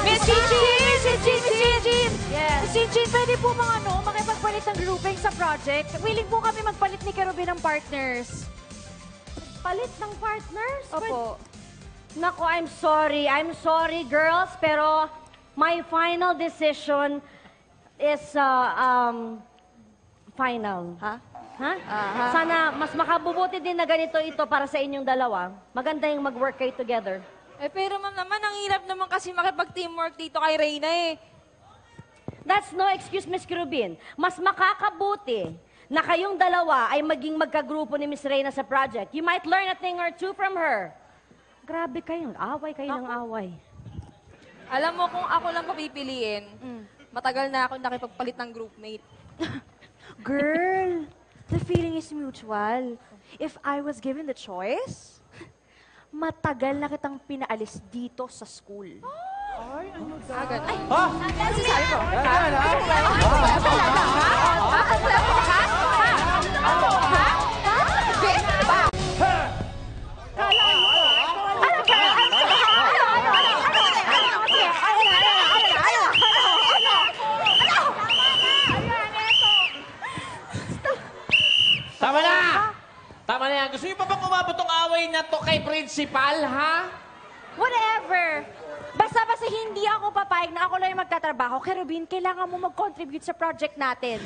Miss Jean! Yes. Miss Jean, pwede po makipagpalit ng grouping sa project? Willing po kami magpalit ni Kerubin ng partners. Palit ng partners? Opo. Naku, I'm sorry, girls, pero my final decision is final. Ha? Ha? Sana mas makabubuti din na ganito ito para sa inyong dalawa. Maganda yung mag-work kayo together. Eh, pero ma'am naman, ang hirap naman kasi makipag-teamwork dito kay Reyna eh. That's no excuse, Miss Kerubin. Mas makakabuti na kayong dalawa ay maging magkagrupo ni Miss Reyna sa project. You might learn a thing or two from her. Grabe kayo, away kayo ng away. Alam mo, kung ako lang papipiliin, matagal na ako nakipagpalit ng groupmate. Girl, the feeling is mutual. If I was given the choice, matagal na kitang pinaalis dito sa school. Agad. Ay, Tama na! Tama na yan. Gusto niyo pa bang umabot ang away na to kay principal, ha? Whatever. Basta hindi ako papayag na ako lang yung magtatrabaho. Kerubin, kailangan mo mag-contribute sa project natin.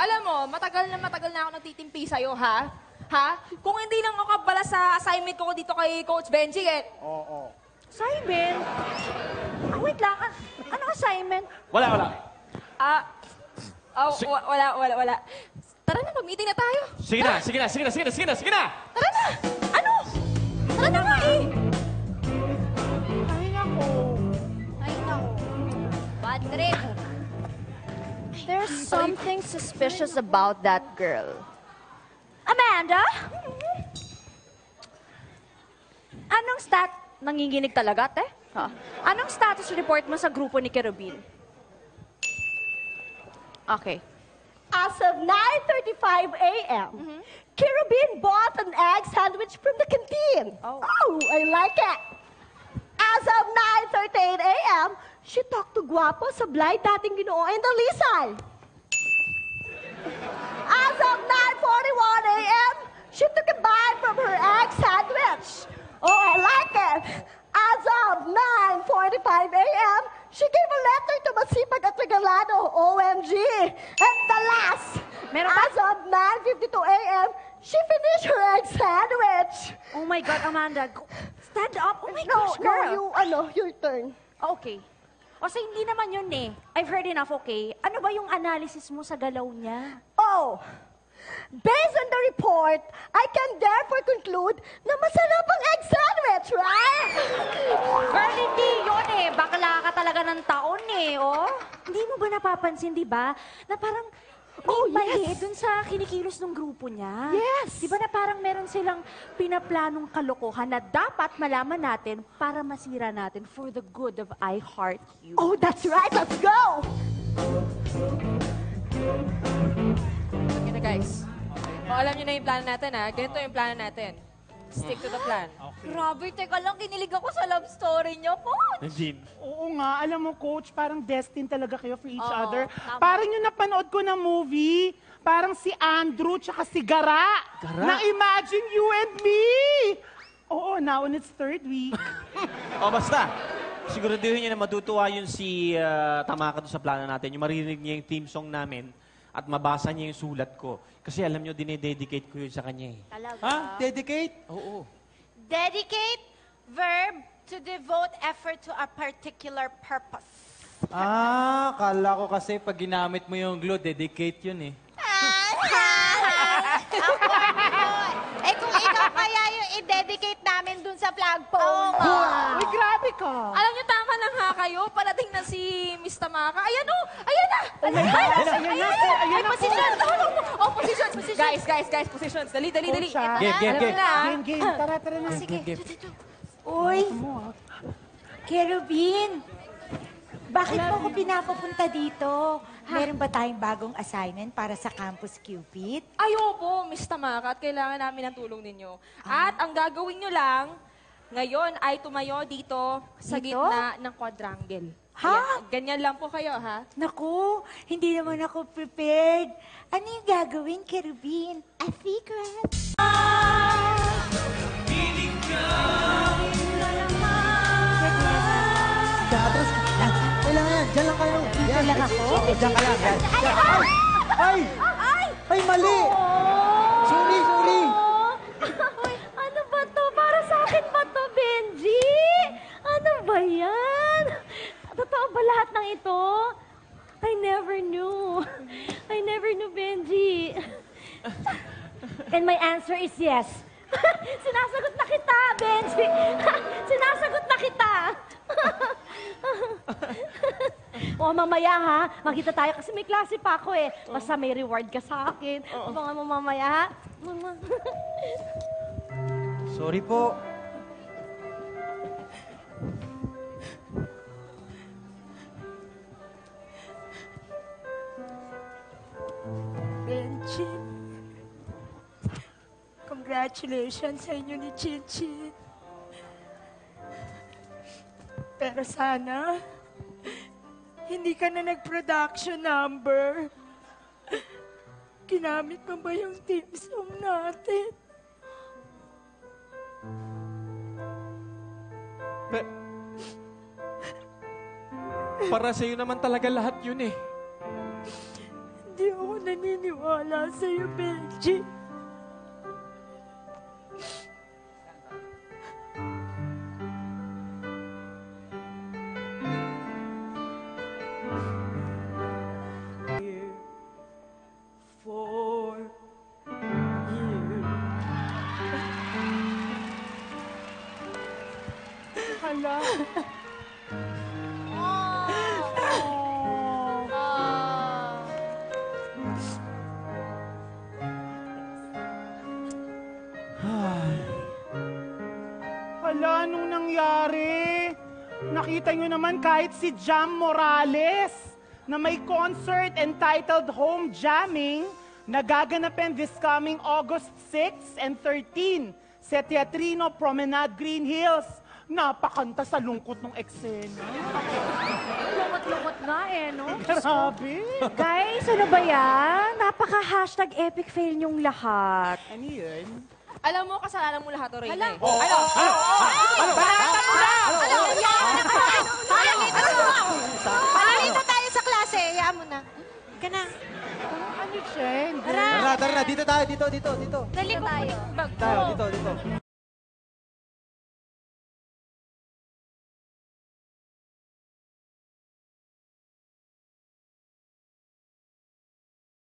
alam mo, matagal na ako nagtitimpi sa'yo, ha? Ha? Kung hindi lang ako kabala sa assignment ko dito kay Coach Benji, eh. Assignment? Wait lang. Ano assignment? Wala. Wala. Tara na, mag-meeting na tayo. Sige na. Tara na! Ano? Tara na nga eh! Ay, nako. Bad trip. There's something suspicious about that girl. Amanda? Nanginginig talaga, te? Anong status report mo sa grupo ni Kerubin? Okay. As of 9:35 a.m., Kerubin bought an egg sandwich from the canteen. Oh. I like it. As of 9:38 a.m., she talked to Guapo sa Blay dating Ginoo and Dalisay. As of 9:41 a.m., she took a bite from her egg sandwich. I like it. As of 9:45 a.m., she gave a letter to Masipag at Regalado, OMG. And the last, as of 9:52 a.m., she finished her egg sandwich. Oh my God, Amanda. Stand up. Oh my gosh, girl. Your turn. Okay. O sa hindi naman yun eh. I've heard enough, okay? Ano ba yung analysis mo sa galaw niya? Based on the report, I can therefore conclude na masarap ang egg sandwich, right? Girl, hindi yun eh. Bakla ka talaga ng taon eh, oh. Hindi mo ba napapansin, di ba? Na parang mali dun sa kinikilos ng grupo niya. Yes. Di ba na parang meron silang pinaplanong kalokohan na dapat malaman natin para masira natin for the good of I Heart You. Oh, that's right. Let's go! Okay na, guys. Alam niyo na yung plano natin, ha? Ganito yung plano natin. Stick to the plan. Grabe, teka lang, kinilig ako sa love story niyo, Coach. Jean. Oo nga, alam mo, Coach, parang destined talaga kayo for each Oo, other. tama. Parang yung napanood ko na movie, parang si Andrew tsaka si Gara. Na Imagine You and Me! Oo, now in its third week. Basta. Siguraduhin niya na matutuwa yun si Tamaka doon sa plano natin. Yung maririnig niya yung theme song namin at mabasa niya yung sulat ko. Kasi alam niyo, dinededicate ko yun sa kanya eh. Talaga. Dedicate? Oo. Dedicate, verb, to devote effort to a particular purpose. Kala ko kasi pag ginamit mo yung glue, dedicate yun eh. Eh kung ikaw kaya yung i-dedicate namin dun sa flagpole. Uy, grabe ka. Alam niyo, tama na nga kayo. Parating na si Miss Tamaka. Ayan o! Ayan na! Ayan na, Positions! Positions! Guys, positions. Dali. Coach, ah. Game. Tara na. Game. Uy, Kerubin, bakit mo ako pinapapunta dito? meron ba tayong bagong assignment para sa Campus Cupid? Ay, opo, Miss Tamara, at kailangan namin ng tulong ninyo. At ang gagawin nyo lang, ngayon ay tumayo dito sa Dito? gitna ng quadrangle. Ha? Ayan, ganyan lang po kayo, ha? Naku, hindi naman ako prepared. Ano yung gagawin, Kerubin? A secret? Atras ka. Kailangan yan. Diyan lang kayo. Yan. lang ako? Diyan ka lang. Yan. Ay! Ay! Ay, mali! Sorry, sorry. Ay, ano ba to? Para sa akin ba to, Benji? Ano ba yan? Totoo ba lahat ng ito? I never knew. I never knew, Benji. And my answer is yes. Sinasagot na kita, Benji. Sinasagot na kita. O, mamaya ha, magkita tayo kasi may klase pa ako eh. Basta may reward ka sa akin. Abangan mo mamaya ha. Sorry po. Benji, congratulations sa inyo ni Chinchin. Pero sana, hindi ka na nag-production number. Ginamit mo ba yung team song natin? Para sa'yo naman talaga lahat yun eh. Hindi ako naniniwala sa'yo, Benji. For you. Hala. Hala, anong nangyari? Nakita nyo naman kahit si Jam Morales na may concert entitled Home Jamming na gaganapin this coming August 6 and 13 sa Teatrino Promenade Green Hills. Napakanta sa lungkot ng eksena. Lumot-lumot nga eh, no? Grabe. Guys, ano ba yan? Napaka-hashtag epic fail niyong lahat. Ano yun? Alam mo, kasalanan mo lahat, Reyna. eh. Palalito tayo sa klase. Hayaan mo na. Ka na. Ano, Chen? Tara, tara. Dito tayo. Dito. Dali tayo. Tayo, dito.